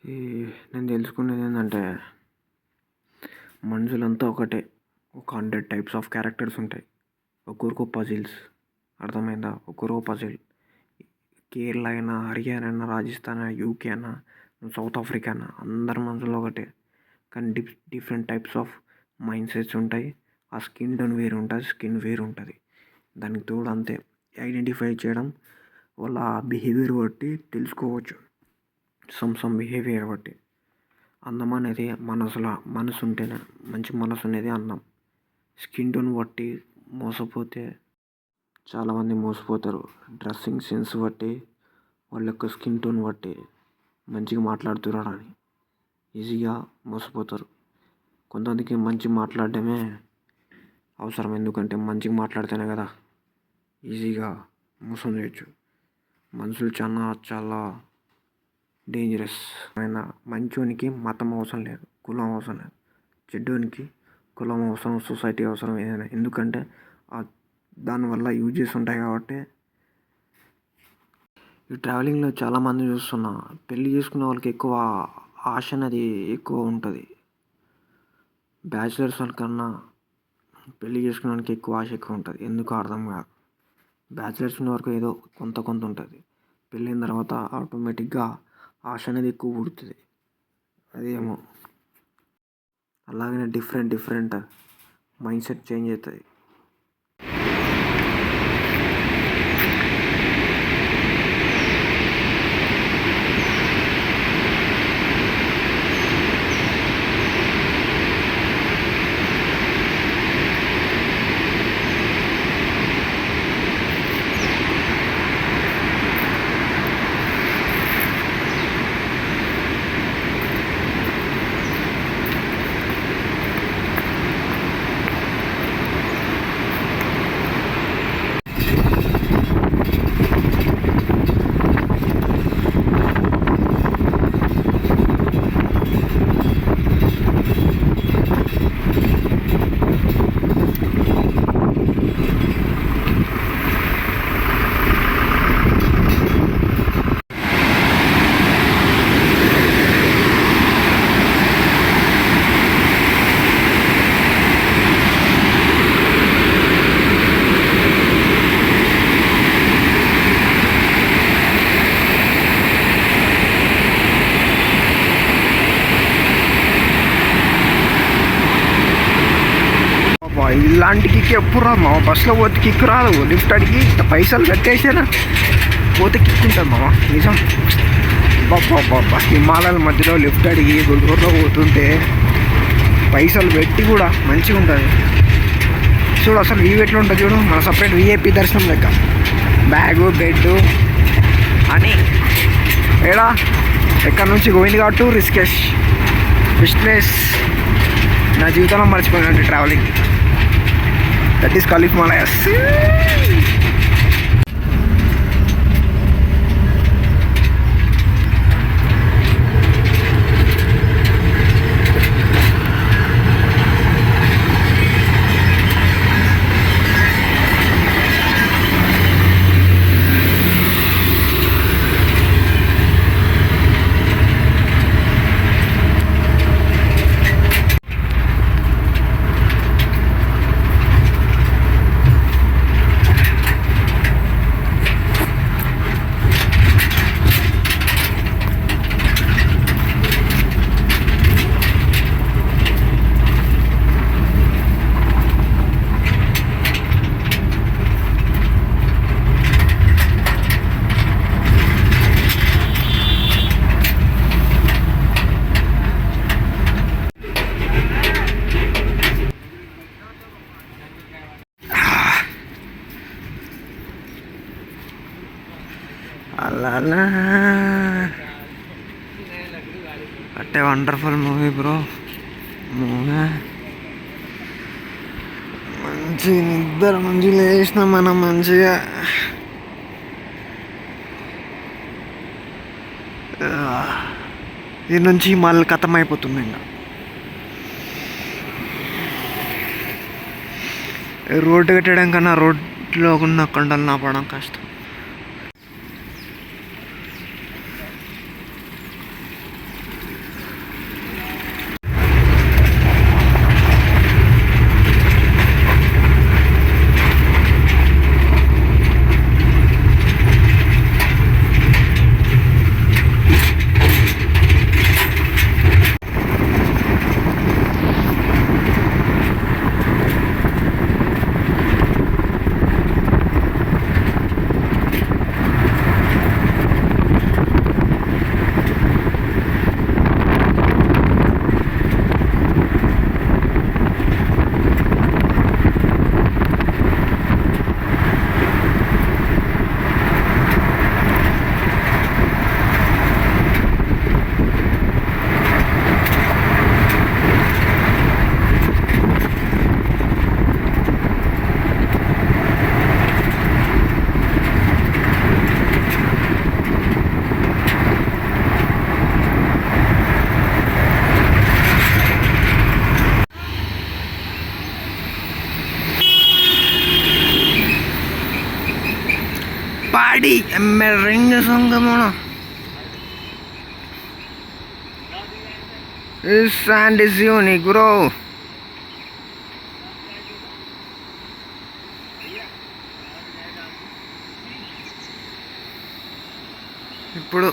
ఈ నేను తెలుసుకునేది ఏంటంటే మనుషులంతా ఒకటే. ఒక 100 టైప్స్ ఆఫ్ క్యారెక్టర్స్ ఉంటాయి. ఒక్కొక్కరికి పజిల్స్. అర్థమైందా? ఒక్కొక్కరికి పజిల్. కేరళ అయినా, హర్యానా అయినా, రాజస్థాన్ అయినా, యూకే అయినా, సౌత్ ఆఫ్రికా అయినా అందరు మనుషులు ఒకటే. కానీ different types of mind sets ఉంటాయి. ఆ స్కిన్ టోన్ వేరు ఉంటుంది, స్కిన్ వేరు ఉంటుంది. దానికి తోడు అంతే ఐడెంటిఫై చేయడం వాళ్ళ బిహేవియర్ బట్టి తెలుసుకోవచ్చు. సమ్ బిహేవియర్ బట్టి అందం అనేది మనసు ఉంటేనే, మంచి మనసు అనేది అందం. స్కిన్ టోన్ బట్టి మోసపోతే చాలామంది మోసపోతారు. డ్రెస్సింగ్ సెన్స్ బట్టి, వాళ్ళ యొక్క స్కిన్ టోన్ బట్టి మంచిగా మాట్లాడుతున్నారని ఈజీగా మోసపోతారు. కొంతమందికి మంచి మాట్లాడడమే అవసరం. ఎందుకంటే మంచిగా మాట్లాడితేనే కదా ఈజీగా మోసం చేయొచ్చు. మనుషులు చాలా చాలా డేంజరస్. అయినా మంచోనికి మతం అవసరం లేదు, కులం అవసరం లేదు. చెడ్డోనికి కులం అవసరం, సొసైటీ అవసరం ఏదైనా. ఎందుకంటే దానివల్ల యూజెస్ ఉంటాయి కాబట్టి. ఈ ట్రావెలింగ్లో చాలామంది చూస్తున్నా పెళ్ళి చేసుకునే వాళ్ళకి ఎక్కువ ఆశ అనేది ఎక్కువ ఉంటుంది. బ్యాచిలర్స్ వాళ్ళకన్నా పెళ్ళి చేసుకునే వాళ్ళకి ఆశ ఎక్కువ ఉంటుంది. ఎందుకు అర్థం కాదు. బ్యాచిలర్స్ ఉన్న వరకు ఏదో కొంత ఉంటుంది. పెళ్ళైన తర్వాత ఆటోమేటిక్గా ఆశ అనేది ఎక్కువ పుడుతుంది. అదేమో అలాగనే డిఫరెంట్ మైండ్ సెట్ చేంజ్ అవుతుంది. ఇలాంటి కిక్ ఎప్పుడు రా మామ. బస్సులో పోతే కిక్ రాదు. లిఫ్ట్ అడిగి పైసలు కట్టేసారా పోతే కిక్ ఉంటుంది మామ. నిజం. బాబా హిమాలయాల మధ్యలో లిఫ్ట్ అడిగి గుంటూరులో పోతుంటే పైసలు పెట్టి కూడా మంచిగా ఉంటుంది. చూడు అసలు వ్యూ ఎట్లా ఉంటుంది చూడు. మన సపరేట్ విఐపి దర్శనం లెక్క. బ్యాగు, బెడ్ అని ఏడా ఎక్కడి నుంచి Govind Ghat to Rishikesh. Best place. నా జీవితంలో మర్చిపోయినట్టు travelling. That is called Himalayas. అలా అట్టే వండర్ఫుల్ మూవీ బ్రో. మూవీ మంచి నిద్ర మంచి లేచిన మనం మంచిగా దీని నుంచి మళ్ళీ కథం అయిపోతుంది. ఇంకా రోడ్డు కట్టడం కన్నా రోడ్లో ఉన్న కొండలు నాపడం కష్టం. Adi, ring song mono. This sand is unique, bro. ఇప్పుడు